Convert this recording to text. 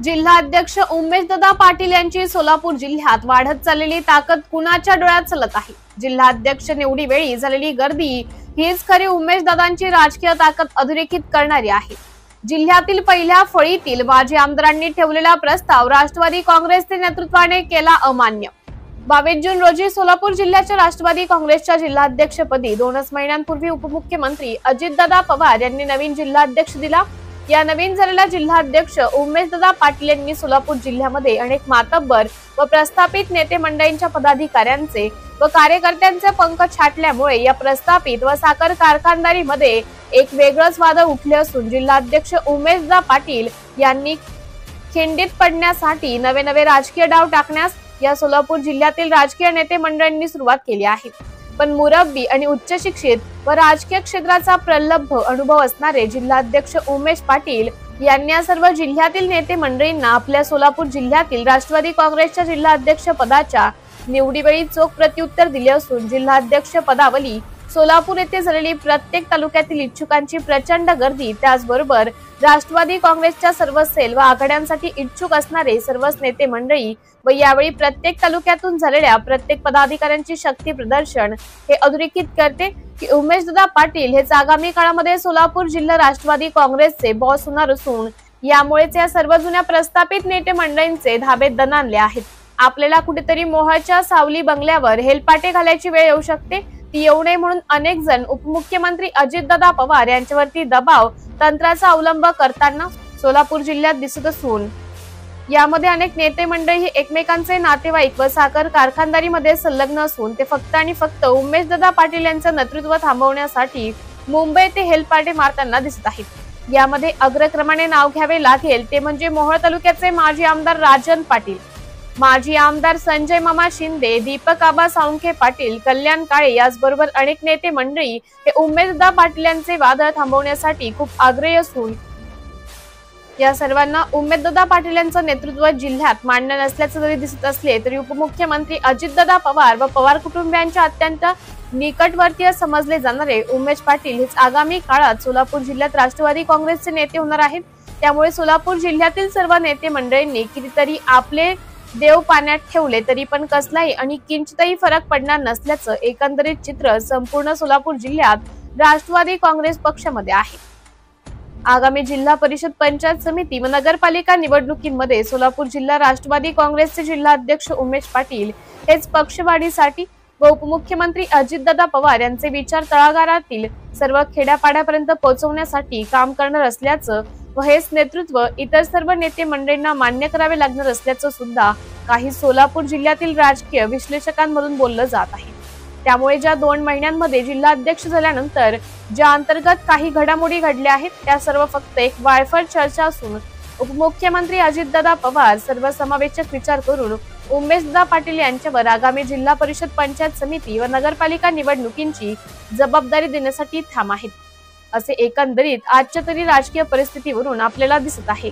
जिल्हाध्यक्ष उमेशदादा पाटील यांची सोलापूर जिल्ह्यात वाढत चाललेली ताकद कुणाच्या डोळ्यात चलत आहे? जिल्हाध्यक्ष निवडीवेळी झालेली गर्दी हीच खरी उमेशदादांची राजकीय ताकद अधोरेखित करणारी आहे। जिल्ह्यातील पहिल्या फळीतील माजी आमदारांनी ठेवलेला प्रस्ताव राष्ट्रवादी काँग्रेसचे नेतृत्वाने केला अमान्य। 22 जून रोजी सोलापूर जिल्ह्याच्या राष्ट्रवादी काँग्रेसच्या जिल्हाध्यक्षपदी 2 महिन्यांपूर्वी उपमुख्यमंत्री अजितदादा पवार यांनी नवीन जिल्हाध्यक्ष दिला। या नवीन झालेल्या जिल्हाध्यक्ष उमेशदादा पाटील यांनी सोलापूर जिल्ह्यामध्ये अनेक मातब्बर व प्रस्थापित नेते मंडळींच्या पदाधिकाऱ्यांचे व कार्यकर्त्यांचे पंख छाटल्यामुळे या प्रस्थापित व साखर कारखानदारीमध्ये एक वेगळंच वादळ उठले असून जिल्हाध्यक्ष उमेशदादा पाटील यांनी खिंडीत पडण्यासाठी नवे राजकीय डाव टाकण्यास या सोलापूर जिल्ह्यातील राजकीय नेते मंडळींनी सुरुवात केली आहे। पण मुरब्बी आणि उच्च शिक्षित व राजकीय क्षेत्राचा प्रलब्ध अनुभव असणारे जिल्हाध्यक्ष उमेश पाटील यांनी या सर्व जिल्ह्यातील नेते मंडळींना आपल्या सोलापूर जिल्ह्यातील राष्ट्रवादी काँग्रेसच्या जिल्हाध्यक्ष पदाच्या निवडीवेळी चोख प्रत्युत्तर दिले असून जिल्हाध्यक्ष पदावली सोलापूर येथे झालेली प्रत्येक तालुक्यातील इच्छुकांची प्रचंड गर्दी, त्याचबरोबर राष्ट्रवादी काँग्रेसच्या सर्व सेल व आघाड्यांसाठी इच्छुक असणारे सर्वच नेते मंडळी व यावेळी प्रत्येक तालुक्यातून झालेल्या प्रत्येक पदाधिकाऱ्यांची शक्ती प्रदर्शन हे अधोरेखित करते की उमेशदादा पाटील हेच आगामी काळामध्ये सोलापूर जिल्हा राष्ट्रवादी काँग्रेसचे बॉस होणार असून यामुळेच या सर्व जुन्या प्रस्थापित नेते मंडळींचे धाबे दणाणले आहेत। आपल्याला कुठेतरी मोहाच्या सावली बंगल्यावर हेलपाटे घालायची वेळ येऊ शकते, ती येऊ नये म्हणून अनेक जण उपमुख्यमंत्री अजितदादा पवार यांच्यावरती दबाव तंत्राचा अवलंब करताना सोलापूर जिल्ह्यात दिसत असून यामध्ये अनेक नेते मंडळी हे एकमेकांचे नातेवाईक व साखर कारखानदारीमध्ये संलग्न असून ते फक्त आणि फक्त उमेशदादा पाटील यांचं नेतृत्व थांबवण्यासाठी मुंबई येथे हेलपाटे मारताना दिसत आहेत। यामध्ये अग्रक्रमाने नाव घ्यावे लागेल ते म्हणजे मोहोळ तालुक्याचे माजी आमदार राजन पाटील, माजी आमदार संजय मामा शिंदे, दीपक आबा साळुंखे पाटील, कल्याण काळे याचबरोबर अनेक नेते मंडळी हे उमेशदादा पाटील यांचे वादळ थांबवण्यासाठी खूप आग्रही असून या सर्वांना उमेशदादा पाटील यांचं नेतृत्व जिल्ह्यात मान्य नसल्याचं जरी दिसत असले तरी उपमुख्यमंत्री अजितदादा पवार व पवार कुटुंबियांच्या अत्यंत निकटवर्तीय समजले जाणारे उमेश पाटील हेच आगामी काळात सोलापूर जिल्ह्यात राष्ट्रवादी काँग्रेसचे नेते होणार आहेत। त्यामुळे सोलापूर जिल्ह्यातील सर्व नेते मंडळींनी कितीतरी आपले देव पाण्यात ठेवले तरी पण कसलाही आणि किंचितही फरक पडणार नसल्याचं एकंदरीत चित्र संपूर्ण सोलापूर जिल्ह्यात राष्ट्रवादी काँग्रेस पक्षामध्ये आहे। आगामी जिल्हा परिषद, पंचायत समिती व नगरपालिका निवडणुकीमध्ये सोलापूर जिल्हा राष्ट्रवादी काँग्रेसचे जिल्हाध्यक्ष उमेश पाटील हेच पक्षवाढीसाठी व उपमुख्यमंत्री अजितदादा पवार यांचे विचार तळागाळातील सर्व खेड्यापाड्यापर्यंत पोहोचवण्यासाठी काम करणार असल्याचं व हेच नेतृत्व इतर सर्व नेते मंडळींना मान्य करावे लागणार असल्याचं सुद्धा काही सोलापूर जिल्ह्यातील राजकीय विश्लेषकांमधून बोललं जात आहे। त्यामुळे ज्या 2 महिन्यांमध्ये जिल्हाध्यक्ष झाल्यानंतर ज्या अंतर्गत काही घडामोडी घडल्या आहेत त्या सर्व फक्त एक वायफळ चर्चा असून उपमुख्यमंत्री अजितदादा पवार सर्वसमावेशक विचार करून उमेशदादा पाटील यांच्यावर आगामी जिल्हा परिषद, पंचायत समिती व नगरपालिका निवडणुकींची जबाबदारी देण्यासाठी ठाम आहेत असे एकंदरीत आजच्या तरी राजकीय परिस्थितीवरून आपल्याला दिसत आहे।